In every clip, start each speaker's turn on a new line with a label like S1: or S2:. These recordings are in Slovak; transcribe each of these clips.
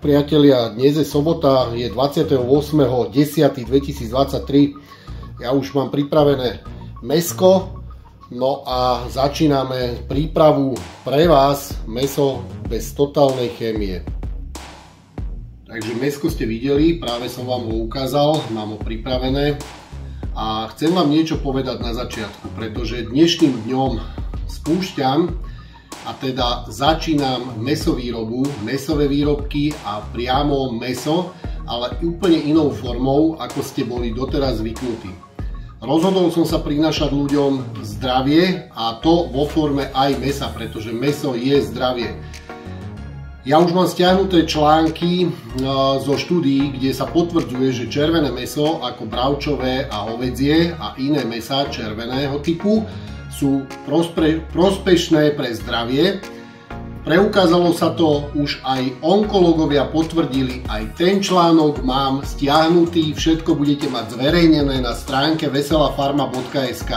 S1: Tak priatelia, dnes je sobota, je 28.10.2023. Ja už mám pripravené mäsko, no a začíname prípravu pre vás, mäso bez totálnej chémie. Takže mäsko ste videli, práve som vám ho ukázal, mám ho pripravené a chcem vám niečo povedať na začiatku, pretože dnešným dňom spúšťam a teda začínam mäsovýrobu, mäsové výrobky a priamo mäso, ale úplne inou formou, ako ste boli doteraz zvyknutí. Rozhodol som sa prinášať ľuďom zdravie a to vo forme aj mäsa, pretože mäso je zdravie. Ja už mám stiahnuté články zo štúdií, kde sa potvrdzuje, že červené mäso ako bravčové a hovädzie a iné mäsa červeného typu sú prospešné pre zdravie. Preukázalo sa to, už aj onkológovia potvrdili, aj ten článok mám stiahnutý, všetko budete mať zverejnené na stránke veselafarma.sk.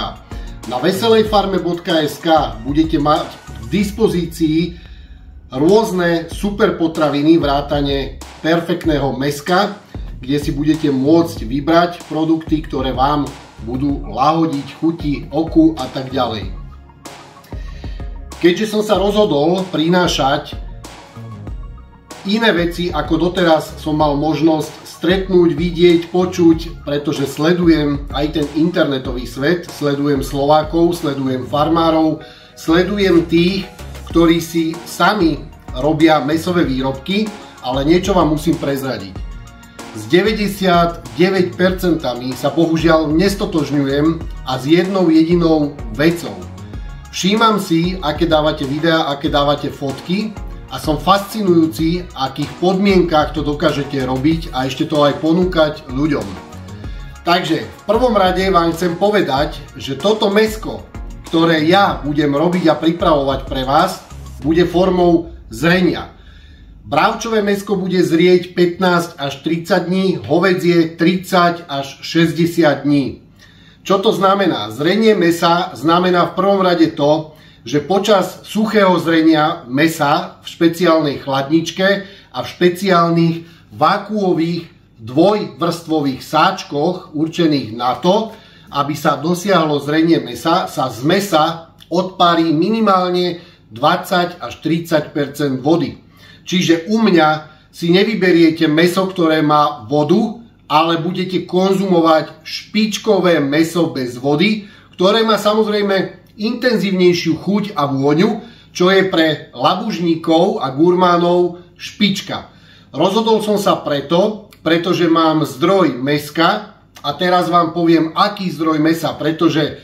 S1: Na veselejfarme.sk budete mať k dispozícii rôzne super potraviny vrátane perfektného mäska, kde si budete môcť vybrať produkty, ktoré vám budú lahodiť chuti, oku a tak ďalej. Keďže som sa rozhodol prinášať iné veci, ako doteraz som mal možnosť stretnúť, vidieť, počuť, pretože sledujem aj ten internetový svet, sledujem Slovákov, sledujem farmárov, sledujem tých, ktorí si sami robia mäsové výrobky, ale niečo vám musím prezradiť. S 99% sa bohužiaľ nestotožňujem a s jednou jedinou vecou. Všímam si, aké dávate videá, aké dávate fotky a som fascinujúci, akých podmienkach to dokážete robiť a ešte to aj ponúkať ľuďom. Takže v prvom rade vám chcem povedať, že toto mäsko, ktoré ja budem robiť a pripravovať pre vás, bude formou zrenia. Bravčové mäsko bude zrieť 15 až 30 dní, hovädzie 30 až 60 dní. Čo to znamená? Zrenie mäsa znamená v prvom rade to, že počas suchého zrenia mäsa v špeciálnej chladničke a v špeciálnych vákuových dvojvrstvových sáčkoch určených na to, aby sa dosiahlo zrenie mäsa, sa z mäsa odparí minimálne 20 až 30% vody. Čiže u mňa si nevyberiete mäso, ktoré má vodu, ale budete konzumovať špičkové mäso bez vody, ktoré má samozrejme intenzívnejšiu chuť a vôňu, čo je pre labužníkov a gurmánov špička. Rozhodol som sa pretože mám zdroj mäska a teraz vám poviem, aký zdroj mäsa, pretože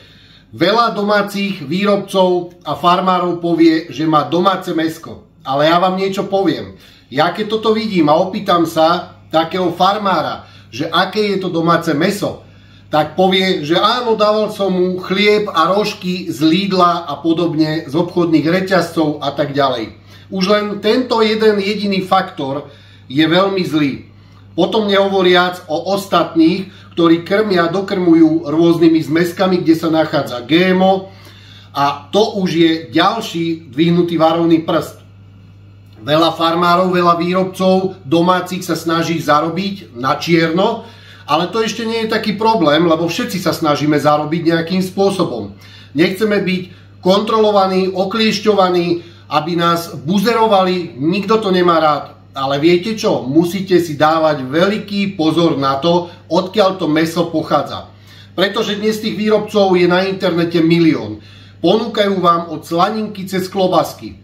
S1: veľa domácich výrobcov a farmárov povie, že má domáce mäsko. Ale ja vám niečo poviem. Ja keď toto vidím a opýtam sa takého farmára, že aké je to domáce mäso, tak povie, že áno, dával som mu chlieb a rožky z Lidla a podobne, z obchodných reťazcov a tak ďalej. Už len tento jeden jediný faktor je veľmi zlý. Potom nehovoriac o ostatných, ktorí dokrmujú rôznymi zmeskami, kde sa nachádza GMO, a to už je ďalší dvihnutý varovný prst. Veľa farmárov, veľa výrobcov domácich sa snaží zarobiť na čierno, ale to ešte nie je taký problém, lebo všetci sa snažíme zarobiť nejakým spôsobom. Nechceme byť kontrolovaní, okliešťovaní, aby nás buzerovali, nikto to nemá rád. Ale viete čo? Musíte si dávať veľký pozor na to, odkiaľ to mäso pochádza. Pretože dnes tých výrobcov je na internete milión. Ponúkajú vám od slaninky cez klobásky.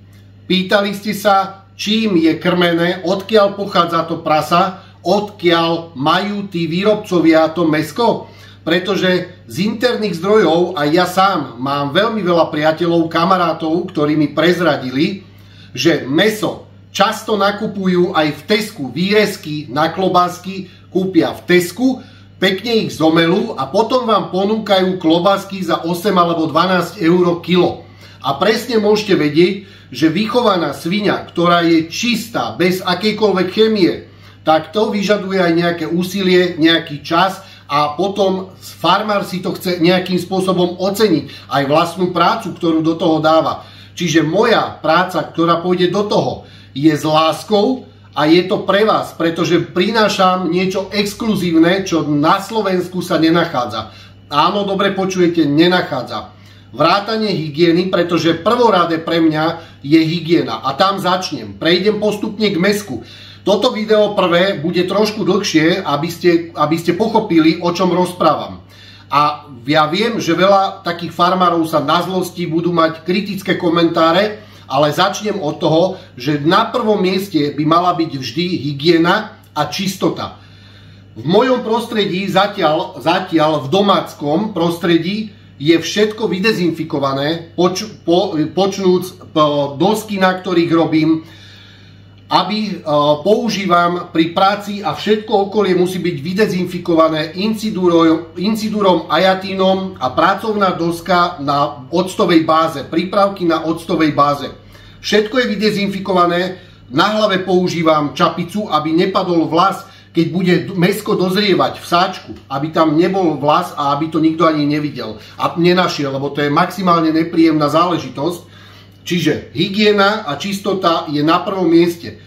S1: Pýtali ste sa, čím je krmené, odkiaľ pochádza to prasa, odkiaľ majú tí výrobcovia to mäsko? Pretože z interných zdrojov, aj ja sám mám veľmi veľa priateľov, kamarátov, ktorí mi prezradili, že mäso často nakupujú aj v Tesku, výrezky na klobásky kúpia v Tesku, pekne ich zomelú a potom vám ponúkajú klobásky za 8 alebo 12 eur kilo. A presne môžete vedieť, že vychovaná sviňa, ktorá je čistá, bez akejkoľvek chémie, tak to vyžaduje aj nejaké úsilie, nejaký čas a potom farmár si to chce nejakým spôsobom oceniť, aj vlastnú prácu, ktorú do toho dáva. Čiže moja práca, ktorá pôjde do toho, je s láskou A je to pre vás, pretože prinášam niečo exkluzívne, čo na Slovensku sa nenachádza. Áno, dobre počujete, nenachádza. Vrátanie hygieny, pretože prvoráde pre mňa je hygiena. A tam začnem. Prejdem postupne k mäsku. Toto video prvé bude trošku dlhšie, aby ste pochopili, o čom rozprávam. A ja viem, že veľa takých farmárov sa na zlosti budú mať kritické komentáre, ale začnem od toho, že na prvom mieste by mala byť vždy hygiena a čistota. V mojom prostredí zatiaľ v domáckom prostredí je všetko vydezinfikované, počnúc dosky, na ktorých robím, aby používam pri práci a všetko okolie musí byť vydezinfikované incidurom, ajatínom a pracovná doska na octovej báze, prípravky na octovej báze. Všetko je vydezinfikované, na hlave používam čapicu, aby nepadol vlas, keď bude mäsko dozrievať v sáčku, aby tam nebol vlas a aby to nikto ani nevidel a nenašiel, lebo to je maximálne nepríjemná záležitosť. Čiže hygiena a čistota je na prvom mieste.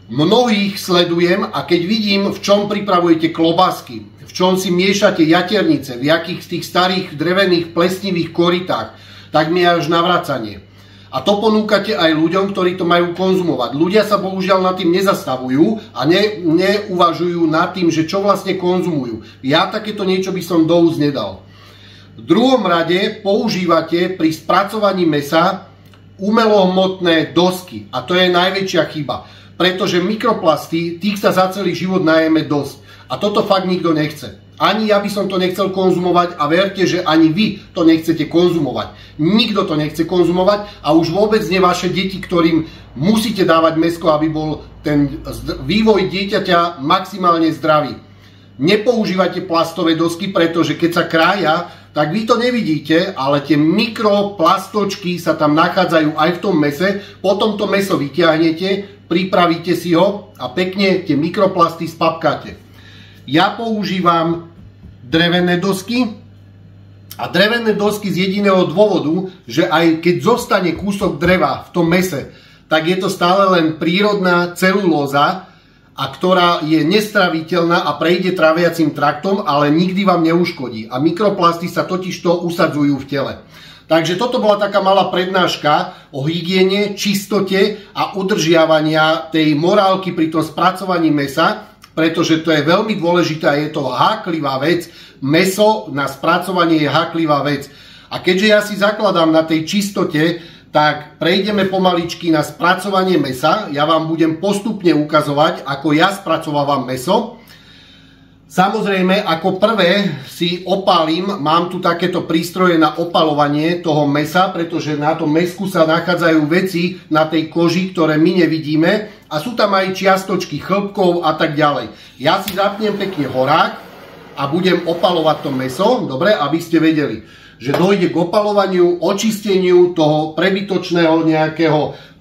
S1: Mnohých sledujem a keď vidím, v čom pripravujete klobásky, v čom si miešate jaternice, v jakých z tých starých drevených plesnivých korytách, tak mi je až navracanie. A to ponúkate aj ľuďom, ktorí to majú konzumovať. Ľudia sa bohužiaľ nad tým nezastavujú a neuvažujú nad tým, že čo vlastne konzumujú. Ja takéto niečo by som do úst nedal. V druhom rade používate pri spracovaní mäsa umelohmotné dosky. A to je najväčšia chyba. Pretože mikroplasty, tých sa za celý život najeme dosť. A toto fakt nikto nechce. Ani ja by som to nechcel konzumovať a verte, že ani vy to nechcete konzumovať. Nikto to nechce konzumovať a už vôbec nie vaše deti, ktorým musíte dávať mäsko, aby bol ten vývoj dieťaťa maximálne zdravý. Nepoužívajte plastové dosky, pretože keď sa krája, tak vy to nevidíte, ale tie mikroplastočky sa tam nachádzajú aj v tom mäse. Potom to mäso vyťahnete, pripravíte si ho a pekne tie mikroplasty spapkáte. Ja používam drevené dosky a drevené dosky z jediného dôvodu, že aj keď zostane kúsok dreva v tom mäse, tak je to stále len prírodná celulóza, a ktorá je nestraviteľná a prejde traviacím traktom, ale nikdy vám neuškodí. A mikroplasty sa totižto usadzujú v tele. Takže toto bola taká malá prednáška o hygiene, čistote a udržiavania tej morálky pri tom spracovaní mäsa, pretože to je veľmi dôležité a je to háklivá vec. Mäso na spracovanie je háklivá vec. A keďže ja si zakladám na tej čistote, tak prejdeme pomaličky na spracovanie mäsa. Ja vám budem postupne ukazovať, ako ja spracovávam mäso. Samozrejme, ako prvé si opálim, mám tu takéto prístroje na opalovanie toho mäsa, pretože na tom mäsku sa nachádzajú veci na tej koži, ktoré my nevidíme a sú tam aj čiastočky chlpkov a tak ďalej. Ja si zapnem pekne horák a budem opalovať to mäso, dobre, aby ste vedeli, že dojde k opalovaniu, očisteniu toho prebytočného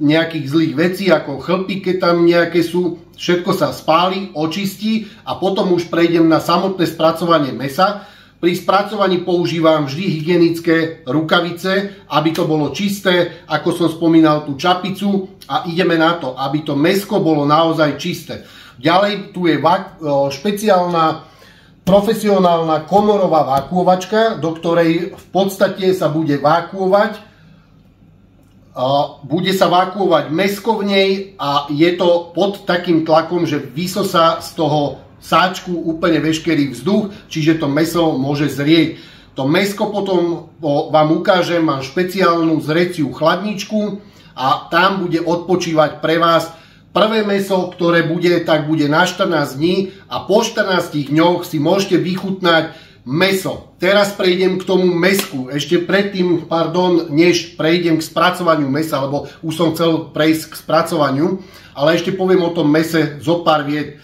S1: nejakých zlých vecí, ako chlpy, keď tam nejaké sú. Všetko sa spáli, očistí a potom už prejdem na samotné spracovanie mäsa. Pri spracovaní používam vždy hygienické rukavice, aby to bolo čisté, ako som spomínal tú čapicu a ideme na to, aby to mäsko bolo naozaj čisté. Ďalej tu je špeciálna profesionálna komorová vákuovačka, do ktorej v podstate sa bude vákuovať. Bude sa vákuovať mäsko v nej a je to pod takým tlakom, že vysosá z toho sáčku úplne veškerý vzduch, čiže to mäso môže zrieť. To mäsko potom vám ukážem, mám špeciálnu zreciu chladničku a tam bude odpočívať pre vás. Prvé mäso, ktoré bude, tak bude na 14 dní a po 14 dňoch si môžete vychutnať mäso. Teraz prejdem k tomu mäsku. Ešte predtým, než prejdem k spracovaniu mäsa, lebo už som chcel prejsť k spracovaniu, ale ešte poviem o tom mäse zo pár viet.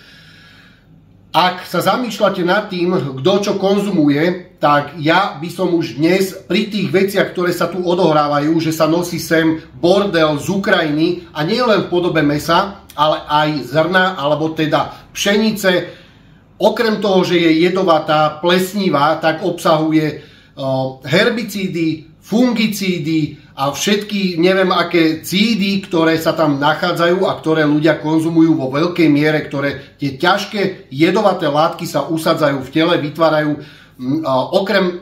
S1: Ak sa zamýšľate nad tým, kto čo konzumuje, tak ja by som už dnes pri tých veciach, ktoré sa tu odohrávajú, že sa nosí sem bordel z Ukrajiny a nie len v podobe mäsa, ale aj zrna, alebo teda pšenice, okrem toho, že je jedovatá, plesnivá, tak obsahuje herbicídy, fungicídy a všetky neviem aké cídy, ktoré sa tam nachádzajú a ktoré ľudia konzumujú vo veľkej miere, ktoré tie ťažké jedovaté látky sa usadzajú v tele, vytvárajú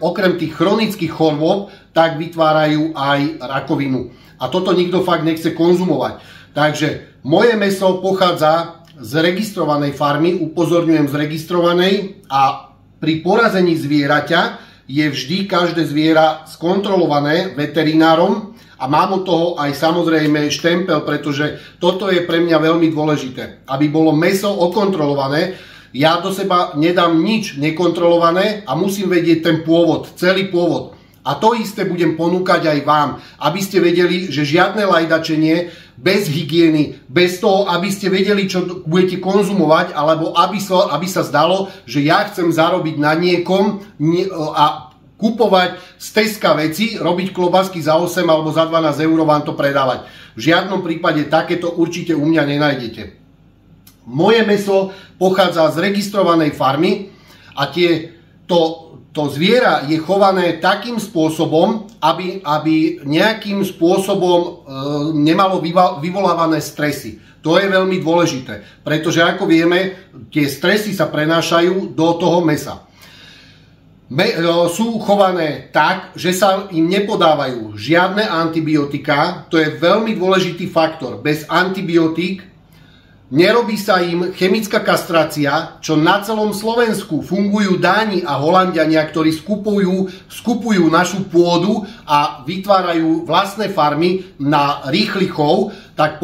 S1: okrem tých chronických chorôb, tak vytvárajú aj rakovinu. A toto nikto fakt nechce konzumovať. Takže moje mäso pochádza z registrovanej farmy, upozorňujem z registrovanej, a pri porazení zvieraťa je vždy každé zviera skontrolované veterinárom a mám od toho aj samozrejme štempel, pretože toto je pre mňa veľmi dôležité. Aby bolo mäso okontrolované, ja do seba nedám nič nekontrolované a musím vedieť ten pôvod, celý pôvod. A to isté budem ponúkať aj vám, aby ste vedeli, že žiadne lajdačenie, bez hygieny, bez toho, aby ste vedeli, čo budete konzumovať, alebo aby sa zdalo, že ja chcem zarobiť na niekom a kupovať z Teska veci, robiť klobásky za 8 alebo za 12 eur vám to predávať. V žiadnom prípade takéto určite u mňa nenájdete. Moje mäso pochádza z registrovanej farmy a to zviera je chované takým spôsobom, aby nejakým spôsobom nemalo vyvolávané stresy. To je veľmi dôležité, pretože ako vieme, tie stresy sa prenášajú do toho mäsa. Sú chované tak, že sa im nepodávajú žiadne antibiotika, to je veľmi dôležitý faktor. Bez antibiotík nerobí sa im chemická kastrácia, čo na celom Slovensku fungujú Dáni a Holanďania, ktorí skupujú našu pôdu a vytvárajú vlastné farmy na rýchly chov, tak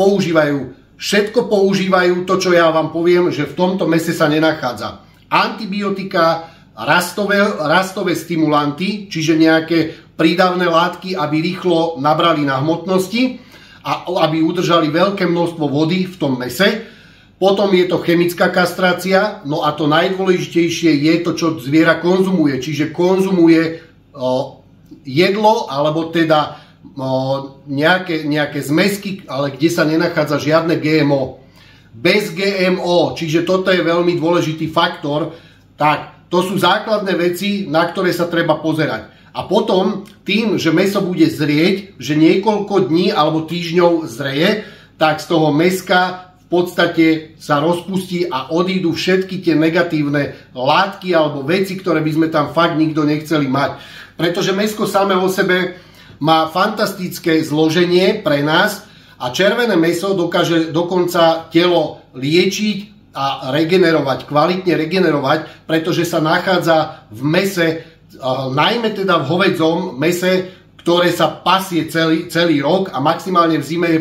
S1: všetko používajú to, čo ja vám poviem, že v tomto mäse sa nenachádza. Antibiotika, rastové stimulanty, čiže nejaké prídavné látky, aby rýchlo nabrali na hmotnosti a aby udržali veľké množstvo vody v tom mäse. Potom je to chemická kastrácia, no a to najdôležitejšie je to, čo zviera konzumuje. Čiže konzumuje jedlo, alebo teda nejaké zmesky, ale kde sa nenachádza žiadne GMO. Bez GMO, čiže toto je veľmi dôležitý faktor, tak to sú základné veci, na ktoré sa treba pozerať. A potom tým, že mäso bude zrieť, že niekoľko dní alebo týždňov zreje, tak z toho mäska v podstate sa rozpustí a odídu všetky tie negatívne látky alebo veci, ktoré by sme tam fakt nikto nechceli mať. Pretože mäsko samé o sebe má fantastické zloženie pre nás a červené mäso dokáže dokonca telo liečiť a regenerovať, kvalitne regenerovať, pretože sa nachádza v mäse, najmä teda v hovedzom mäse, ktoré sa pasie celý rok a maximálne v zime je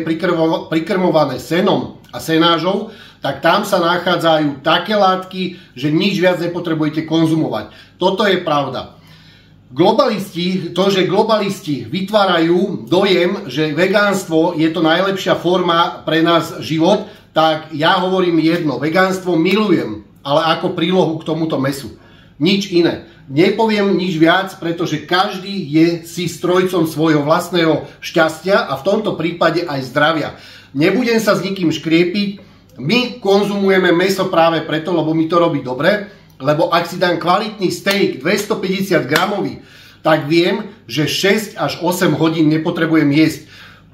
S1: prikrmované senom a senážou, tak tam sa nachádzajú také látky, že nič viac nepotrebujete konzumovať. Toto je pravda. Globalisti vytvárajú dojem, že vegánstvo je to najlepšia forma pre nás život, tak ja hovorím jedno, vegánstvo milujem, ale ako prílohu k tomuto mäsu. Nič iné. Nepoviem nič viac, pretože každý je si strojcom svojho vlastného šťastia a v tomto prípade aj zdravia. Nebudem sa s nikým škriepiť, my konzumujeme mäso práve preto, lebo mi to robí dobre, lebo ak si dám kvalitný steak 250 gramový, tak viem, že 6 až 8 hodín nepotrebujem jesť.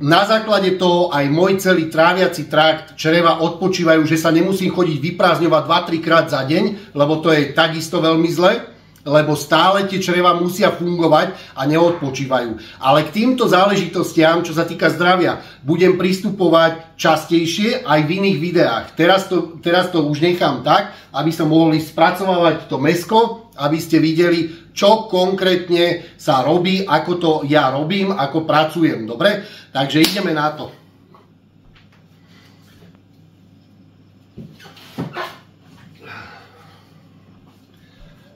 S1: Na základe toho aj môj celý tráviaci trakt, čreva odpočívajú, že sa nemusím chodiť vyprázdňovať 2-3 krát za deň, lebo to je takisto veľmi zle, lebo stále tie čreva musia fungovať a neodpočívajú. Ale k týmto záležitostiam, čo sa týka zdravia, budem pristupovať častejšie aj v iných videách. Teraz to už nechám tak, aby sa mohli spracovávať to mäsko, aby ste videli, čo konkrétne sa robí, ako to ja robím, ako pracujem. Dobre? Takže ideme na to.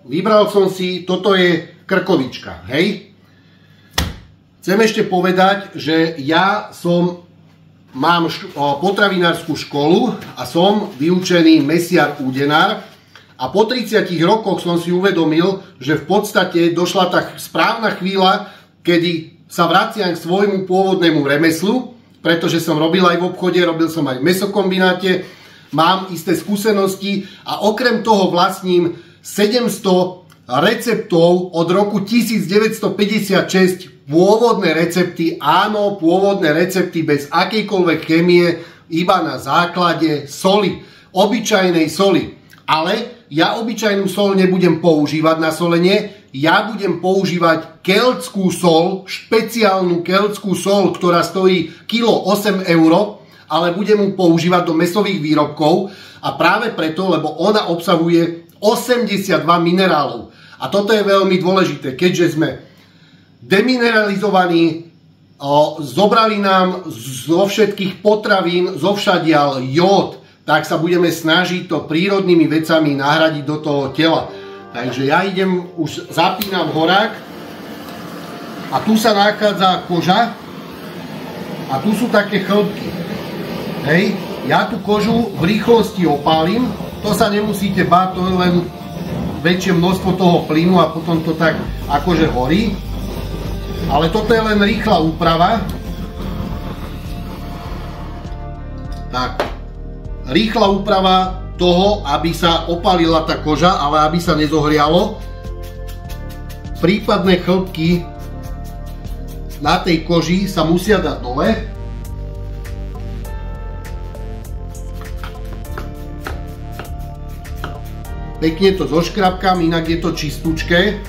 S1: Vybral som si, toto je krkovička, hej. Chcem ešte povedať, že ja mám potravinárskú školu a som vyučený mesiar údenár a po 30 rokoch som si uvedomil, že v podstate došla tá správna chvíľa, kedy sa vraciam k svojmu pôvodnému remeslu, pretože som robil aj v obchode, robil som aj v mäsokombináte, mám isté skúsenosti a okrem toho vlastním 700 receptov od roku 1956. Pôvodné recepty, áno, pôvodné recepty bez akejkoľvek chémie, iba na základe soli, obyčajnej soli. Ale ja obyčajnú sol nebudem používať na solenie, ja budem používať keltskú sol, špeciálnu keltskú sol, ktorá stojí kilo 8 €, ale budem ju používať do mäsových výrobkov a práve preto, lebo ona obsahuje 82 minerálov. A toto je veľmi dôležité, keďže sme demineralizovaní, zobrali nám zo všetkých potravín, zovšadiaľ jód, tak sa budeme snažiť to prírodnými vecami nahradiť do toho tela. Takže ja idem, už zapínam horák a tu sa nachádza koža a tu sú také chlpky. Hej, ja tú kožu v rýchlosti opálim, to sa nemusíte báť, to je len väčšie množstvo toho plynu a potom to tak akože horí. Ale toto je len rýchla úprava. Tak, rýchla úprava toho, aby sa opálila tá koža, ale aby sa nezohrialo. Prípadné chlpky na tej koži sa musia dať dole. Pekne to zoškrapkám, inak je to čistúčké.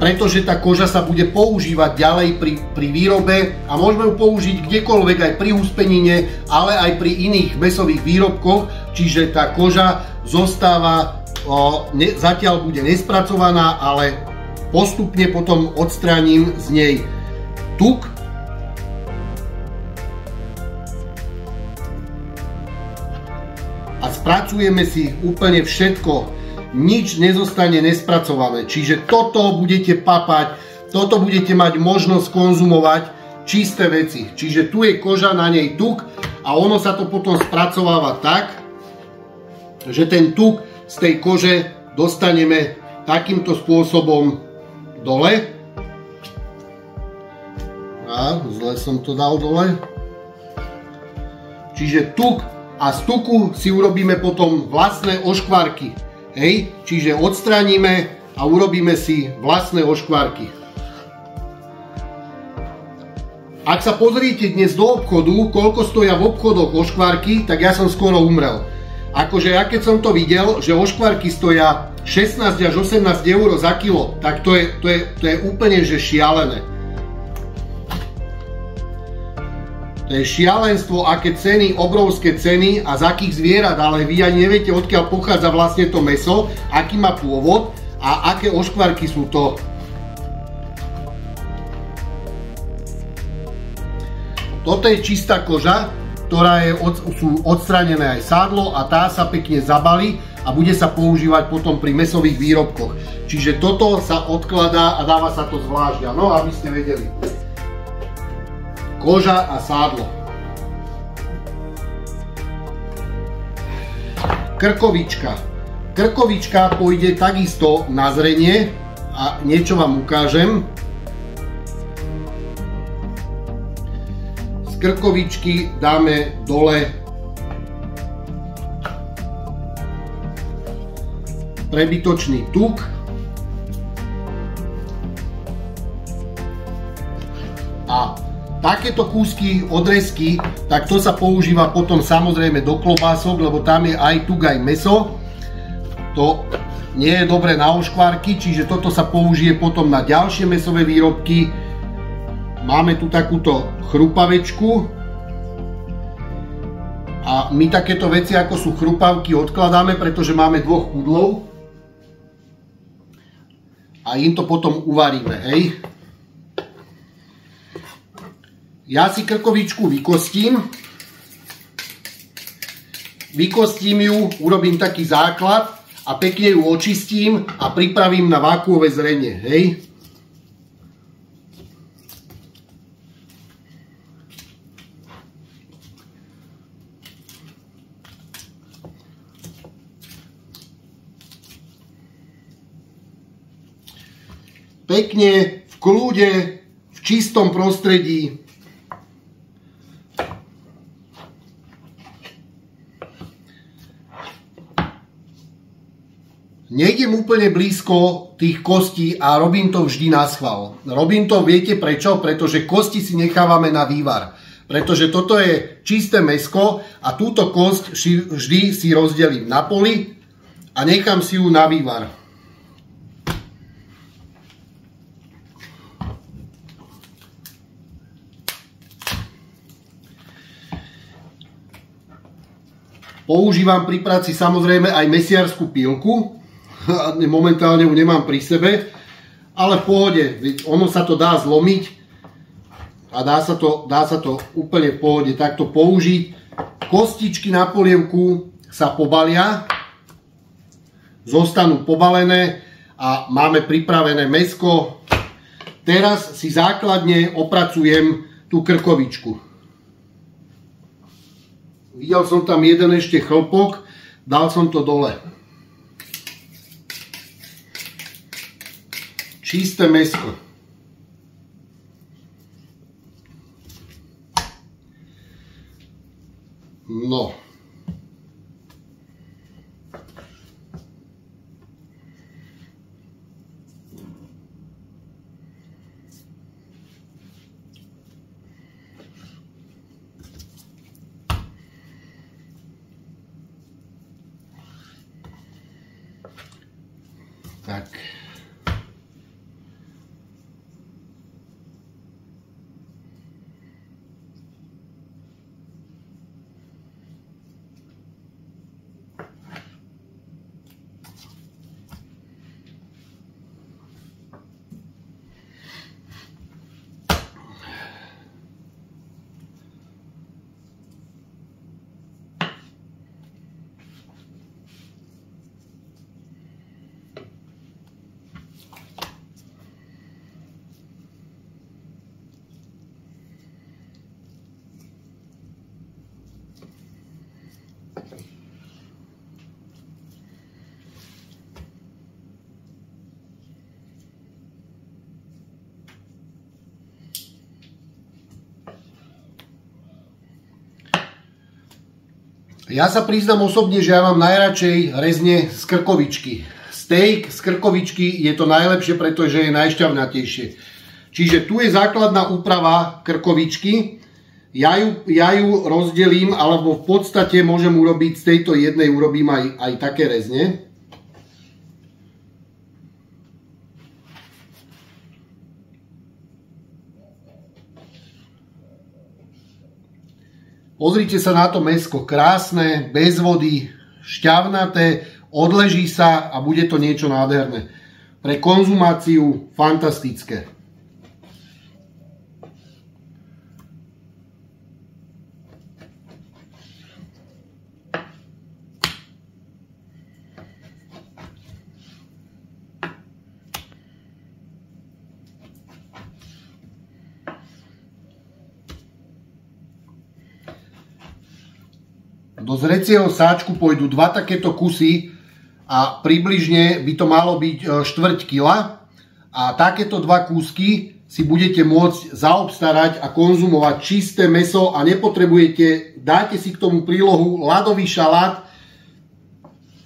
S1: Pretože tá koža sa bude používať ďalej pri výrobe a môžeme ju použiť kdekoľvek, aj pri úspenine, ale aj pri iných mäsových výrobkoch, čiže tá koža zostáva, zatiaľ bude nespracovaná, ale postupne potom odstránim z nej tuk. A spracujeme si úplne všetko. Nič nezostane nespracované. Čiže toto budete papať, toto budete mať možnosť konzumovať, čisté veci. Čiže tu je koža, na nej tuk a ono sa to potom spracováva tak, že ten tuk z tej kože dostaneme takýmto spôsobom dole. A zle som to dal dole. Čiže tuk a z tuku si urobíme potom vlastné oškvárky. Hej, čiže odstránime a urobíme si vlastné oškvárky. Ak sa pozriete dnes do obchodu, koľko stoja v obchodoch oškvárky, tak ja som skoro umrel. Akože ja keď som to videl, že oškvárky stoja 16 až 18 € za kilo, tak to je úplne že šialené. To je šialenstvo, aké ceny, obrovské ceny a z akých zvierat, ale vy ani neviete, odkiaľ pochádza vlastne to mäso, aký má pôvod a aké oškvárky sú to. Toto je čistá koža, ktorá sú odstranené aj sádlo a tá sa pekne zabalí a bude sa používať potom pri mäsových výrobkoch. Čiže toto sa odkladá a dáva sa to zvlášť, no aby ste vedeli. Koža a sádlo. Krkovička. Krkovička pôjde takisto na zrenie a niečo vám ukážem. Z krkovičky dáme dole prebytočný tuk. A takéto kúsky, odrezky, tak to sa používa potom samozrejme do klobások, lebo tam je aj tuk, aj mäso. To nie je dobre na oškvárky, čiže toto sa použije potom na ďalšie mäsové výrobky. Máme tu takúto chrupavečku. A my takéto veci, ako sú chrupavky, odkladáme, pretože máme dvoch kudlov. A im to potom uvaríme, hej. Ja si krkovičku vykostím. Vykostím ju, urobím taký základ a pekne ju očistím a pripravím na vákuové zrenie, hej. Pekne, v kľude, v čistom prostredí. Nejdem úplne blízko tých kostí a robím to vždy na schvál. Robím to, viete prečo? Pretože kosti si nechávame na vývar. Pretože toto je čisté mäsko a túto kosť vždy si rozdelím na poli a nechám si ju na vývar. Používam pri práci samozrejme aj mesiarskú pílku. Momentálne ju nemám pri sebe, ale v pohode, ono sa to dá zlomiť a dá sa to úplne v pohode takto použiť. Kostičky na polievku sa pobalia, zostanú pobalené a máme pripravené mäsko. Teraz si základne opracujem tú krkovičku. Videl som tam jeden ešte chlpok, dal som to dole. Čisté mäsko. No. Tak. Ja sa priznám osobne, že ja mám najradšej rezne z krkovičky. Steak z krkovičky je to najlepšie, pretože je najšťavnatejšie. Čiže tu je základná úprava krkovičky. Ja ju rozdelím, alebo v podstate môžem urobiť z tejto jednej urobím aj také rezne. Pozrite sa na to mäsko, krásne, bez vody, šťavnaté, odleží sa a bude to niečo nádherné. Pre konzumáciu fantastické. Do zrecieho sáčku pôjdu 2 takéto kusy a približne by to malo byť 1/4 kila. A takéto 2 kúsky si budete môcť zaobstarať a konzumovať čisté mäso a nepotrebujete, dáte si k tomu prílohu ľadový šalát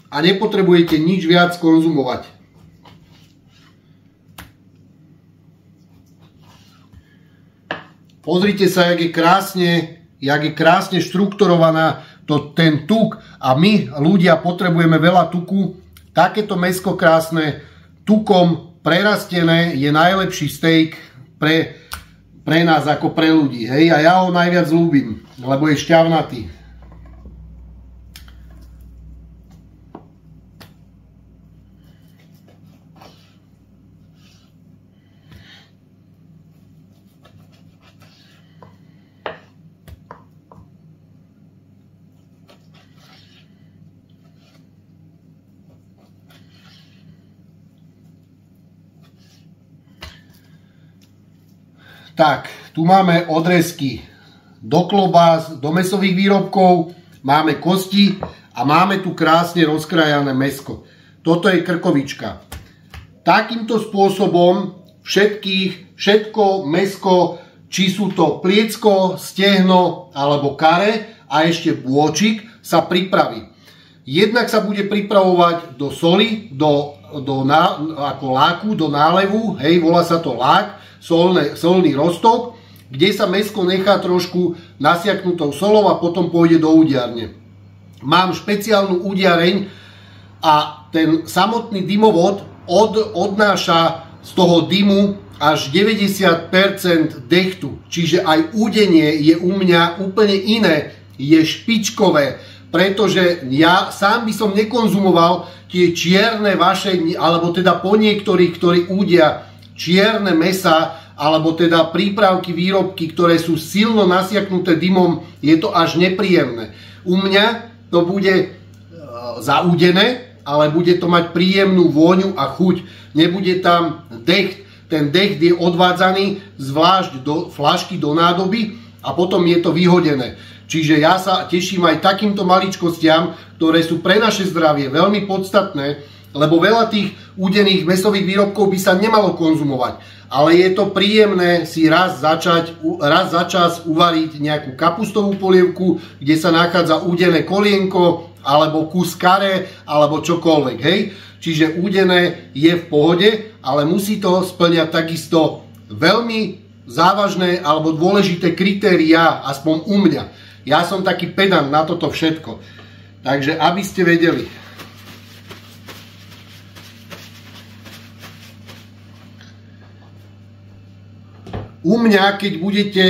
S1: a nepotrebujete nič viac konzumovať. Pozrite sa, jak je krásne štrukturovaná ten tuk a my ľudia potrebujeme veľa tuku. Takéto mäsko krásne, tukom prerastené je najlepší steak pre nás ako pre ľudí. Hej? A ja ho najviac ľúbim, lebo je šťavnatý. Tak, tu máme odrezky do klobás, do mäsových výrobkov, máme kosti a máme tu krásne rozkrajané mäsko. Toto je krkovička. Takýmto spôsobom všetko mäsko, či sú to pliecko, stehno alebo kare a ešte bôčik sa pripraví. Jednak sa bude pripravovať do soli, ako láku, do nálevu, hej, volá sa to lák, solný roztok, kde sa mäsko nechá trošku nasiaknutou solou a potom pôjde do udiarne. Mám špeciálnu udiareň a ten samotný dymovod odnáša z toho dymu až 90% dechtu. Čiže aj údenie je u mňa úplne iné, je špičkové, pretože ja sám by som nekonzumoval tie čierne vaše, alebo teda po niektorých, ktorí údia čierne mäsa, alebo teda prípravky, výrobky, ktoré sú silno nasiaknuté dymom, je to až nepríjemné. U mňa to bude zaúdené, ale bude to mať príjemnú vôňu a chuť. Nebude tam decht. Ten decht je odvádzaný zvlášť do fľašky, do nádoby a potom je to vyhodené. Čiže ja sa teším aj takýmto maličkostiam, ktoré sú pre naše zdravie veľmi podstatné, lebo veľa tých údených mäsových výrobkov by sa nemalo konzumovať. Ale je to príjemné si raz za čas uvariť nejakú kapustovú polievku, kde sa nachádza údené kolienko, alebo kus kare, alebo čokoľvek, hej. Čiže údené je v pohode, ale musí to spĺňať takisto veľmi závažné alebo dôležité kritériá, aspoň u mňa. Ja som taký pedant na toto všetko. Takže aby ste vedeli. U mňa, keď budete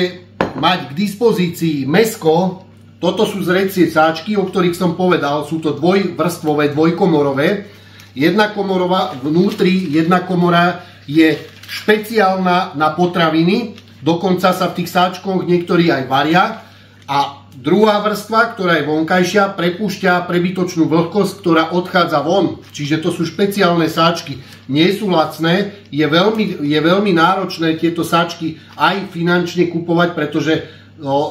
S1: mať k dispozícii mäsko, toto sú zrecie sáčky, o ktorých som povedal, sú to dvojvrstvové, dvojkomorové. Jedna komora vnútri, jedna komora je špeciálna na potraviny, dokonca sa v tých sáčkoch niektorí aj varia. A druhá vrstva, ktorá je vonkajšia, prepúšťa prebytočnú vlhkosť, ktorá odchádza von. Čiže to sú špeciálne sáčky. Nie sú lacné, je veľmi náročné tieto sáčky aj finančne kupovať, pretože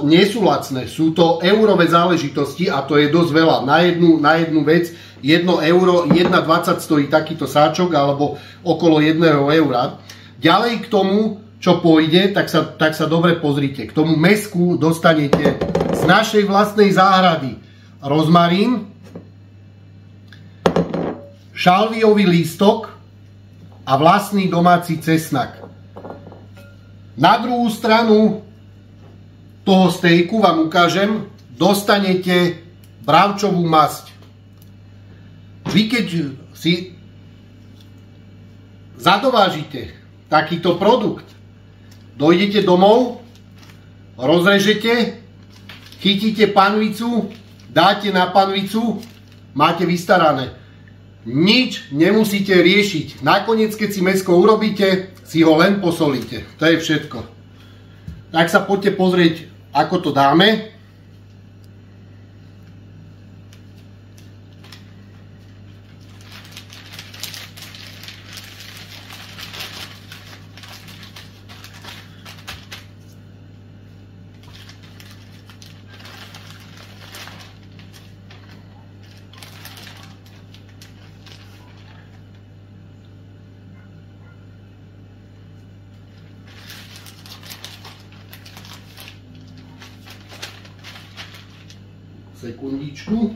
S1: nie sú lacné. Sú to eurové záležitosti a to je dosť veľa. Na jednu vec 1 euro, 1,20 stojí takýto sáčok alebo okolo 1 eura. Ďalej k tomu, čo pôjde, tak sa dobre pozrite. K tomu mäsku dostanete z našej vlastnej záhrady rozmarín, šalviový lístok a vlastný domáci cesnak. Na druhú stranu toho stejku vám ukážem, dostanete bravčovú masť. Vy keď si zadovážite takýto produkt, dojdete domov, rozrežete, chytíte panvicu, dáte na panvicu, máte vystarané. Nič nemusíte riešiť. Nakoniec, keď si mäsko urobíte, si ho len posolíte. To je všetko. Tak sa poďte pozrieť, ako to dáme. Sekundičku.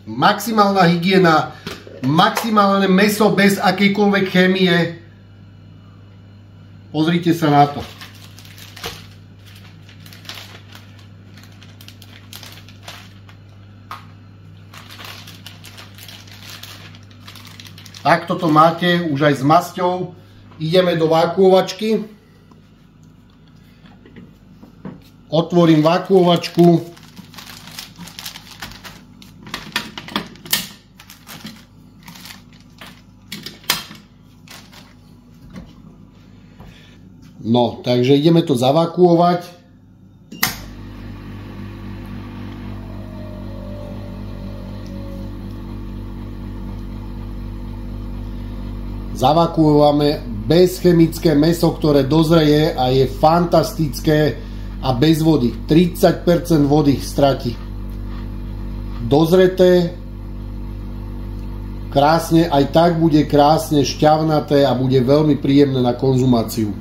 S1: Maximálna hygiena, maximálne mäso bez akejkoľvek chémie. Pozrite sa na to. Takto to máte už aj s masťou. Ideme do vákuovačky. Otvorím vákuovačku. No, takže ideme to zavakuovať. Zavakuovame bezchemické mäso, ktoré dozreje a je fantastické a bez vody. 30% vody stratí. Dozreté, krásne, aj tak bude krásne šťavnaté a bude veľmi príjemné na konzumáciu.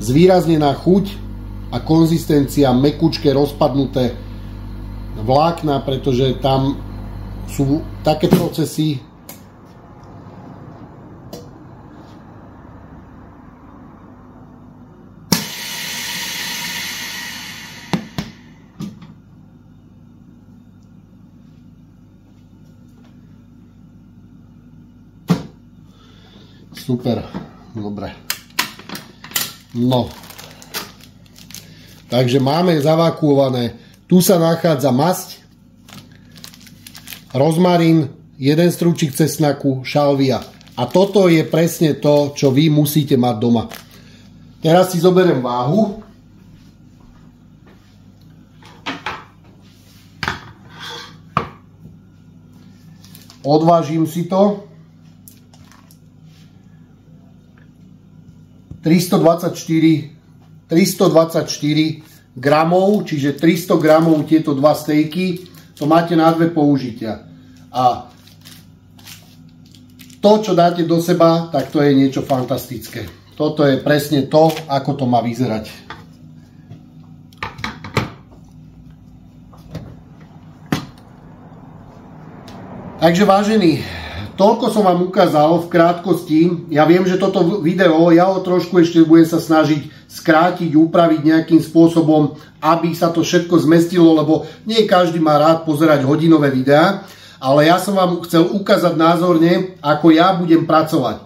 S1: zvýraznená chuť a konzistencia, mekučké rozpadnuté vlákna, pretože tam sú také procesy, super, dobre. No. Takže máme zavakuované. Tu sa nachádza masť, rozmarín, jeden strúčik cesnaku, šalvia. A toto je presne to, čo vy musíte mať doma. Teraz si zoberiem váhu. Odvážim si to. 324 gramov, čiže 300 gramov tieto dva stejky, to máte na dve použitia. A to, čo dáte do seba, tak to je niečo fantastické. Toto je presne to, ako to má vyzerať. Takže vážení, toľko som vám ukázal v krátkosti. Ja viem, že toto video, ja ho trošku ešte budem sa snažiť skrátiť, upraviť nejakým spôsobom, aby sa to všetko zmestilo, lebo nie každý má rád pozerať hodinové videá, ale ja som vám chcel ukázať názorne, ako ja budem pracovať.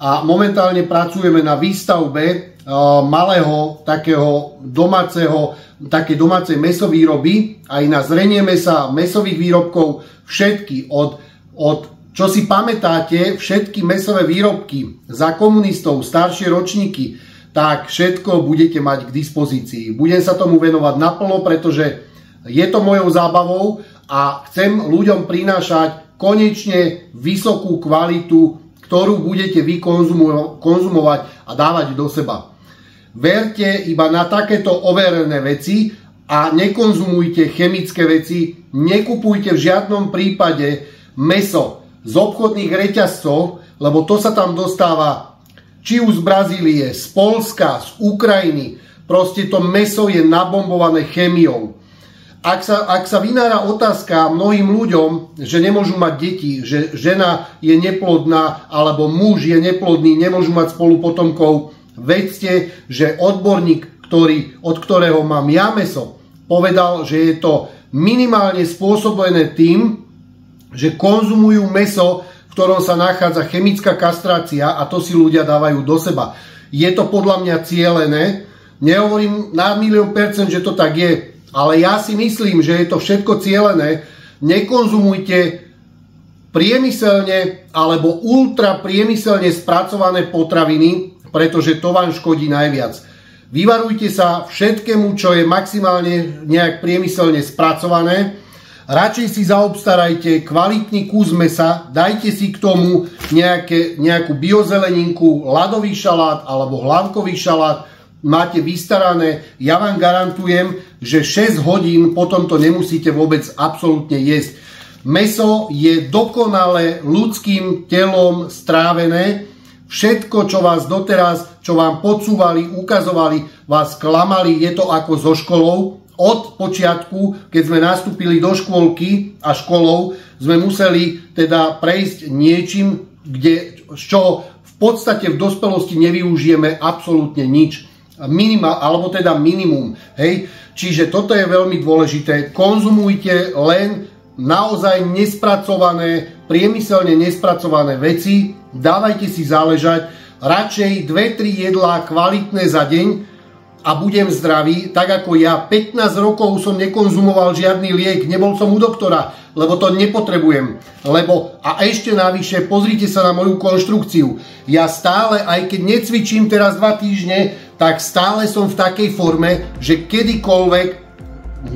S1: A momentálne pracujeme na výstavbe malého takého také domácej mäsovýroby, aj na zrenie mäsa, mäsových výrobkov, všetky čo si pamätáte, všetky mäsové výrobky za komunistov, staršie ročníky, tak všetko budete mať k dispozícii. Budem sa tomu venovať naplno, pretože je to mojou zábavou a chcem ľuďom prinášať konečne vysokú kvalitu, ktorú budete vy konzumovať a dávať do seba. Verte iba na takéto overené veci a nekonzumujte chemické veci, nekupujte v žiadnom prípade mäso z obchodných reťazcov, lebo to sa tam dostáva či už z Brazílie, z Poľska, z Ukrajiny. Proste to mäso je nabombované chémiou. Ak sa vynára otázka mnohým ľuďom, že nemôžu mať deti, že žena je neplodná alebo muž je neplodný, nemôžu mať spolu potomkov, vedzte, že odborník, od ktorého mám ja mäso, povedal, že je to minimálne spôsobené tým, že konzumujú mäso, v ktorom sa nachádza chemická kastrácia a to si ľudia dávajú do seba. Je to podľa mňa cielené. Nehovorím na 100%, že to tak je, ale ja si myslím, že je to všetko cielené. Nekonzumujte priemyselne alebo ultra priemyselne spracované potraviny, pretože to vám škodí najviac. Vyvarujte sa všetkému, čo je maximálne nejak priemyselne spracované. Radšej si zaobstarajte kvalitný kus mäsa, dajte si k tomu nejakú biozeleninku, ľadový šalát alebo hlavkový šalát, máte vystarané. Ja vám garantujem, že 6 hodín potom to nemusíte vôbec absolútne jesť. Mäso je dokonale ľudským telom strávené. Všetko, čo vás doteraz, čo vám podsúvali, ukazovali, vás klamali, je to ako so školou. Od počiatku, keď sme nastúpili do škôlky a školou, sme museli teda prejsť niečím, z čoho v podstate v dospelosti nevyužijeme absolútne nič. Alebo teda minimum. Hej? Čiže toto je veľmi dôležité. Konzumujte len naozaj nespracované, priemyselne nespracované veci. Dávajte si záležať. Radšej 2-3 jedlá kvalitné za deň, a budem zdravý, tak ako ja. 15 rokov som nekonzumoval žiadny liek, nebol som u doktora, lebo to nepotrebujem. A ešte navyše, pozrite sa na moju konštrukciu. Ja stále, aj keď necvičím teraz 2 týždne, tak stále som v takej forme, že kedykoľvek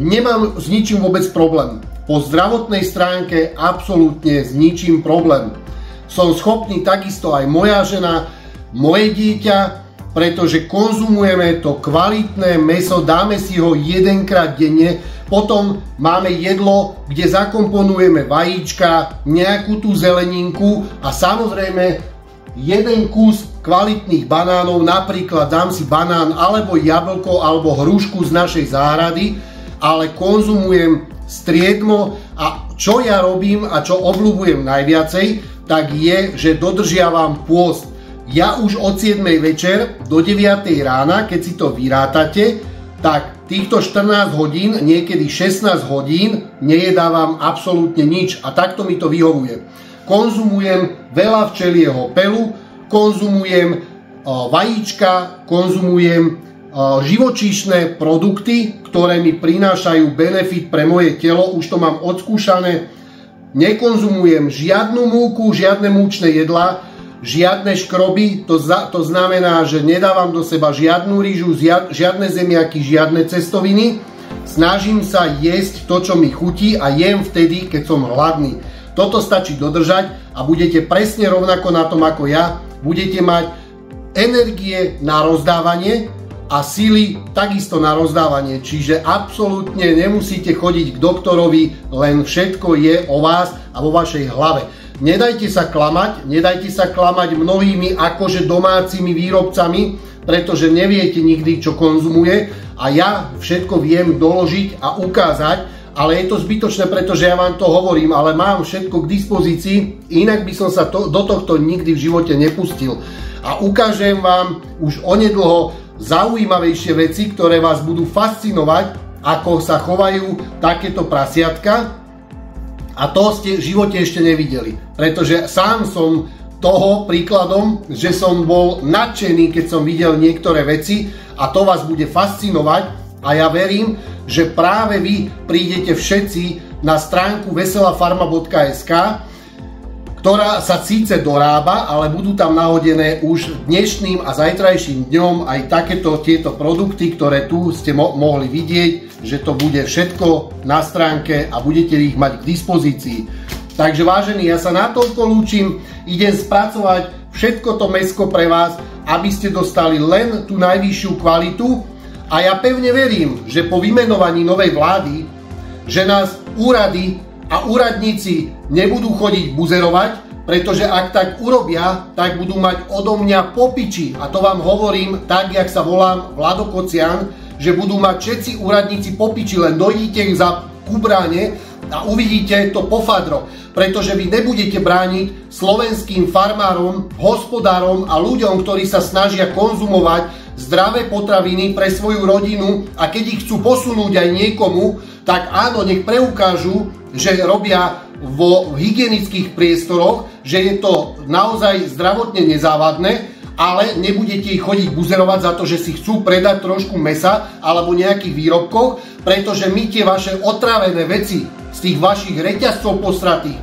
S1: nemám s ničím vôbec problém. Po zdravotnej stránke absolútne s ničím problém. Som schopný takisto aj moja žena, moje dieťa, pretože konzumujeme to kvalitné mäso, dáme si ho jedenkrát denne, potom máme jedlo, kde zakomponujeme vajíčka, nejakú tú zeleninku a samozrejme jeden kus kvalitných banánov, napríklad dám si banán alebo jablko alebo hrušku z našej záhrady, ale konzumujem striedmo a čo ja robím a čo obľúbujem najviacej, tak je, že dodržiavam pôst. Ja už od 7 večer do 9 rána, keď si to vyrátate, tak týchto 14 hodín, niekedy 16 hodín nejedávam absolútne nič a takto mi to vyhovuje. Konzumujem veľa včelieho pelu, konzumujem vajíčka, konzumujem živočíšne produkty, ktoré mi prinášajú benefit pre moje telo, už to mám odskúšané. Nekonzumujem žiadnu múku, žiadne múčne jedlá, žiadne škroby, to znamená, že nedávam do seba žiadnu rýžu, žiadne zemiaky, žiadne cestoviny. Snažím sa jesť to, čo mi chutí a jem vtedy, keď som hladný. Toto stačí dodržať a budete presne rovnako na tom ako ja. Budete mať energie na rozdávanie a síly takisto na rozdávanie. Čiže absolútne nemusíte chodiť k doktorovi, len všetko je o vás a vo vašej hlave. Nedajte sa klamať mnohými akože domácimi výrobcami, pretože neviete nikdy, čo konzumuje a ja všetko viem doložiť a ukázať, ale je to zbytočné, pretože ja vám to hovorím, ale mám všetko k dispozícii, inak by som sa do tohto nikdy v živote nepustil. A ukážem vám už onedlho zaujímavejšie veci, ktoré vás budú fascinovať, ako sa chovajú takéto prasiatka. A to ste v živote ešte nevideli, pretože sám som toho príkladom, že som bol nadšený, keď som videl niektoré veci a to vás bude fascinovať a ja verím, že práve vy prídete všetci na stránku veselafarma.sk, ktorá sa síce dorába, ale budú tam nahodené už dnešným a zajtrajším dňom aj tieto produkty, ktoré tu ste mohli vidieť, že to bude všetko na stránke a budete ich mať k dispozícii. Takže vážení, ja sa natoľko lúčim, idem spracovať všetko to mäsko pre vás, aby ste dostali len tú najvyššiu kvalitu a ja pevne verím, že po vymenovaní novej vlády, že nás úrady a úradníci nebudú chodiť buzerovať, pretože ak tak urobia, tak budú mať odo mňa popiči. A to vám hovorím tak, jak sa volám Vlado Kocian, že budú mať všetci úradníci popiči, len dojdite za kubráne a uvidíte to pofadro. Pretože vy nebudete brániť slovenským farmárom, hospodárom a ľuďom, ktorí sa snažia konzumovať zdravé potraviny pre svoju rodinu a keď ich chcú posunúť aj niekomu, tak áno, nech preukážu, že robia vo hygienických priestoroch, že je to naozaj zdravotne nezávadné, ale nebudete ich chodiť buzerovať za to, že si chcú predať trošku mäsa alebo nejakých výrobkov, pretože my tie vaše otrávené veci z tých vašich reťazcov postratých,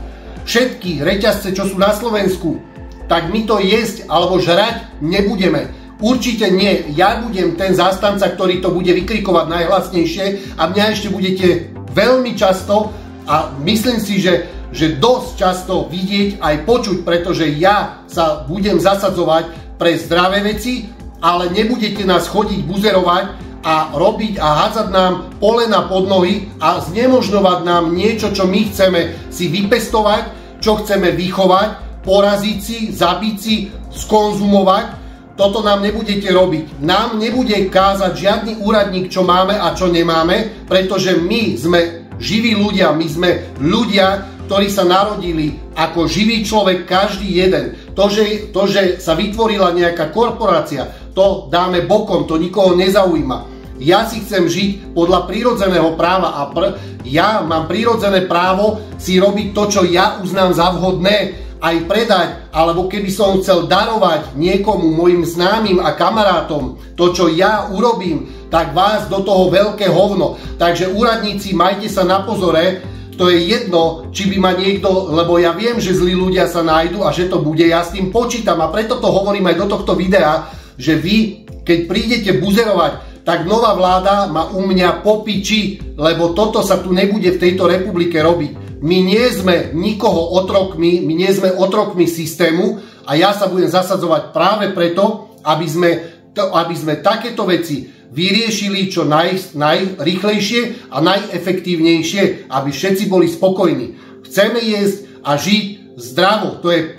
S1: všetky reťazce, čo sú na Slovensku, tak my to jesť alebo žrať nebudeme. Určite nie. Ja budem ten zástanca, ktorý to bude vykrikovať najhlasnejšie a mňa ešte budete veľmi často a myslím si, že dosť často vidieť aj počuť, pretože ja sa budem zasadzovať pre zdravé veci, ale nebudete nás chodiť buzerovať a robiť a hádzať nám polena pod nohy a znemožňovať nám niečo, čo my chceme si vypestovať, čo chceme vychovať, poraziť si, zabiť si, skonzumovať. Toto nám nebudete robiť. Nám nebude kázať žiadny úradník, čo máme a čo nemáme, pretože my sme živí ľudia, my sme ľudia, ktorí sa narodili ako živý človek, každý jeden. To, že sa vytvorila nejaká korporácia, to dáme bokom, to nikoho nezaujíma. Ja si chcem žiť podľa prírodzeného práva a ja mám prírodzené právo si robiť to, čo ja uznám za vhodné, aj predať, alebo keby som chcel darovať niekomu, mojim známym a kamarátom, to, čo ja urobím, tak vás do toho veľké hovno. Takže úradníci, majte sa na pozore, to je jedno, či by ma niekto, lebo ja viem, že zlí ľudia sa nájdu a že to bude, ja s tým počítam a preto to hovorím aj do tohto videa, že vy, keď prídete buzerovať, tak nová vláda má u mňa po piči, lebo toto sa tu nebude v tejto republike robiť. My nie sme nikoho otrokmi, my nie sme otrokmi systému a ja sa budem zasadzovať práve preto, aby sme takéto veci vyriešili čo najrýchlejšie a najefektívnejšie, aby všetci boli spokojní. Chceme jesť a žiť zdravo. To je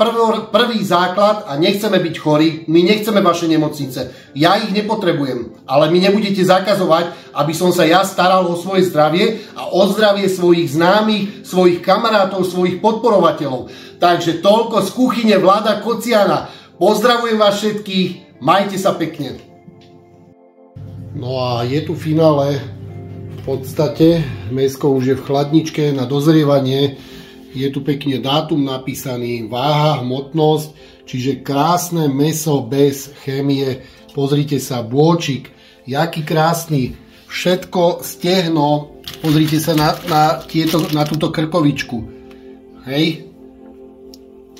S1: prvý základ a nechceme byť chorí, my nechceme vaše nemocnice. Ja ich nepotrebujem, ale mi nebudete zakazovať, aby som sa ja staral o svoje zdravie a o zdravie svojich známych, svojich kamarátov, svojich podporovateľov. Takže toľko z kuchyne Vlada Kociana. Pozdravujem vás všetkých, majte sa pekne. No a je tu finále. V podstate mäsko už je v chladničke na dozrievanie. Je tu pekne dátum napísaný, váha, hmotnosť, čiže krásne mäso bez chémie. Pozrite sa, bôčik, jaký krásny, všetko stehno. Pozrite sa na túto krkovičku. Hej.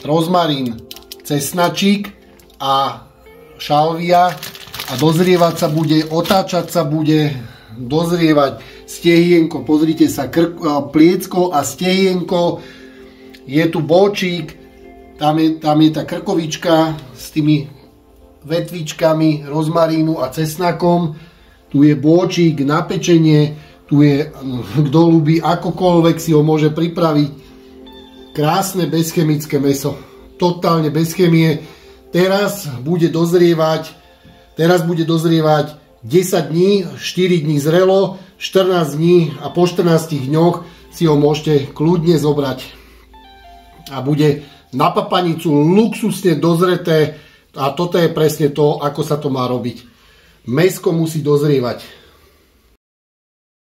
S1: Rozmarín, cesnačík a šalvia a dozrievať sa bude, otáčať sa bude, dozrievať stehienko, pozrite sa, pliecko a stehienko, je tu bočík, tam je tá krkovička s tými vetvičkami rozmarínu a cesnakom, tu je bočík na pečenie, tu je, kto ľúbi, akokoľvek si ho môže pripraviť. Krásne bezchemické mäso, totálne bez chemie. Teraz bude dozrievať 10 dní, 4 dní zrelo, 14 dní a po 14 dňoch si ho môžete kľudne zobrať. A bude na papanicu luxusne dozreté a toto je presne to, ako sa to má robiť. Mäsko musí dozrievať.